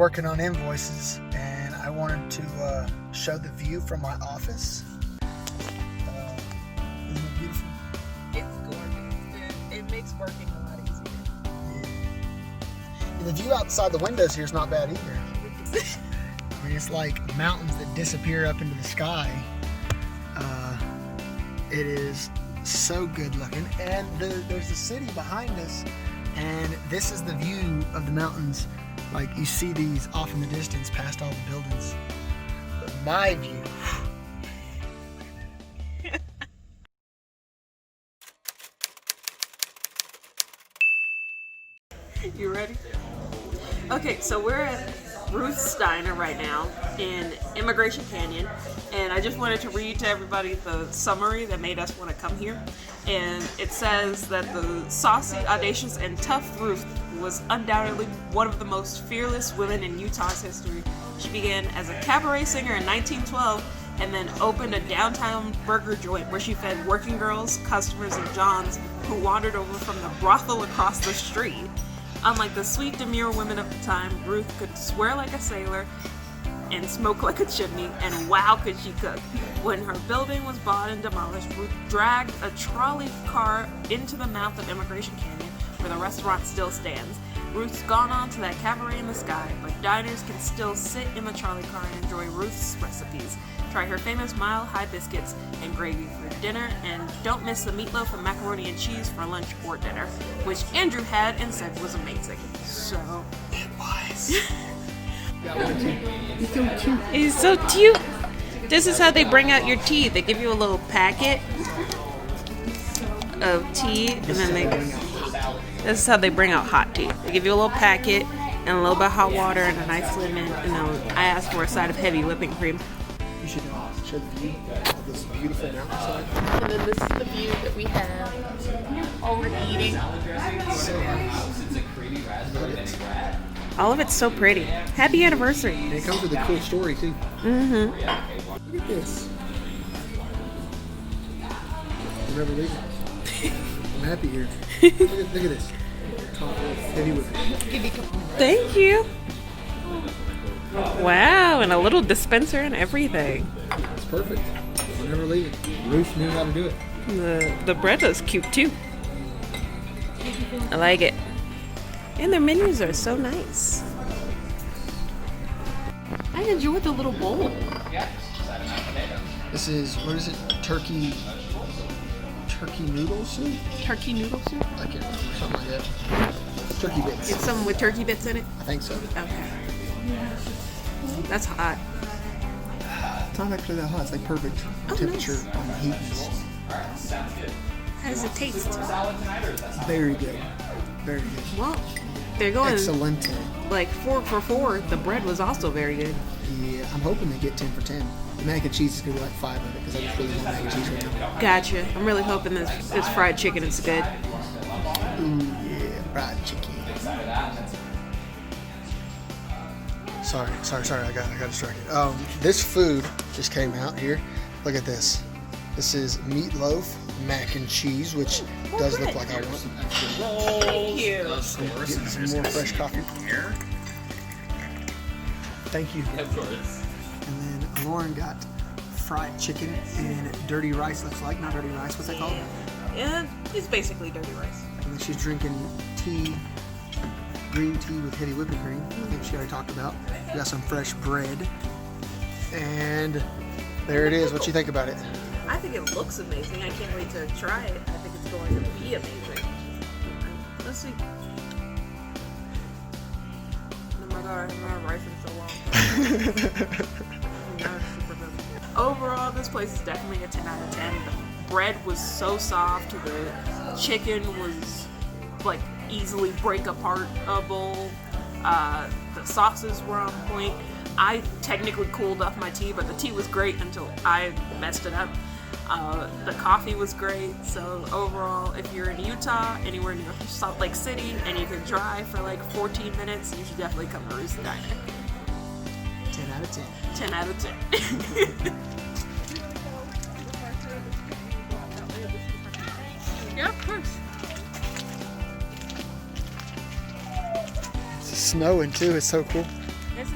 working on invoices, and I wanted to show the view from my office. Isn't it beautiful? It's gorgeous. It makes working a lot easier. Yeah. And the view outside the windows here is not bad either. I mean, it's like mountains that disappear up into the sky. It is so good looking, and there's a city behind us, and this is the view of the mountains. Like, you see these off in the distance past all the buildings. But my view. You ready? Okay, so we're at Ruth's Diner right now in Immigration Canyon, and I just wanted to read to everybody the summary that made us want to come here. And it says that the saucy, audacious, and tough Ruth was undoubtedly one of the most fearless women in Utah's history. She began as a cabaret singer in 1912 and then opened a downtown burger joint where she fed working girls, customers, and Johns who wandered over from the brothel across the street. Unlike the sweet, demure women of the time, Ruth could swear like a sailor and smoke like a chimney, and wow could she cook. When her building was bought and demolished, Ruth dragged a trolley car into the mouth of Immigration Canyon, where the restaurant still stands. Ruth's gone on to that cabaret in the sky, but diners can still sit in the trolley car and enjoy Ruth's recipes. Try her famous mile-high biscuits and gravy for dinner, and don't miss the meatloaf and macaroni and cheese for lunch or dinner, which Andrew had and said was amazing. So It was. he's so cute. He's so cute. This is how they bring out your tea. They give you a little packet of tea, and then this is how they bring out hot tea. They give you a little packet and a little bit of hot water and a nice lemon, and then I asked for a side of heavy whipping cream. You should show the view of this beautiful mountainside. And then this is the view that we have while we're eating. So All of it's so pretty. Happy anniversary. and it comes with a cool story too. Mm-hmm. Look at this. I'll never leave it. I'm happy here. Look at this. Heavy whipping. Thank you. Wow, and a little dispenser and everything. It's perfect. I'll never leave it. Ruth knew how to do it. The bread is cute too. I like it. And their menus are so nice. I enjoyed the little bowl. This is, what is it? Turkey noodle soup? Turkey noodle soup? I can't remember, something like that. Turkey bits. It's something with turkey bits in it? I think so. Okay. That's hot. It's not actually that hot. It's like perfect temperature nice. on the heat. How does it taste? Very good. Very good. Well, they're going Excellente. like 4 for 4. The bread was also very good. Yeah, I'm hoping they get 10 for 10. The mac and cheese is going to be like 5 of it because I just really want mac and cheese right now. Gotcha. I'm really hoping this fried chicken is good. Ooh, yeah, fried chicken. Sorry, I got distracted. This food just came out here. Look at this. This is meatloaf, mac and cheese, which does look like I want. Thank you. Getting some more fresh coffee. Thank you. Of course. And then Lauren got fried chicken and dirty rice, looks like. Not dirty rice, what's that called? Yeah, it's basically dirty rice. And then she's drinking tea, green tea with heavy whipping cream. I think she already talked about. We got some fresh bread. And there it is. What you think about it? I think it looks amazing. I can't wait to try it. I think it's going to be amazing. Let's see. Oh my god, I haven't had rice in so long. Now it's super good. Overall, this place is definitely a 10 out of 10. The bread was so soft. The chicken was like easily break apart a bowl. The sauces were on point. I technically cooled off my tea, but the tea was great until I messed it up. The coffee was great. So overall, if you're in Utah, anywhere near Salt Lake City, and you can drive for like 14 minutes, you should definitely come to Ruth's Diner. 10 out of 10. 10 out of 10. Yeah, of course. It's snowing too. It's so cool. It's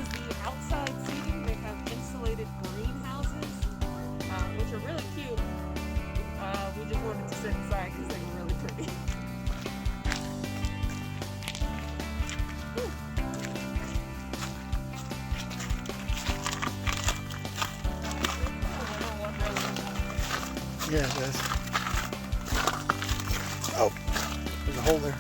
Yeah, it does. Oh, there's a hole there.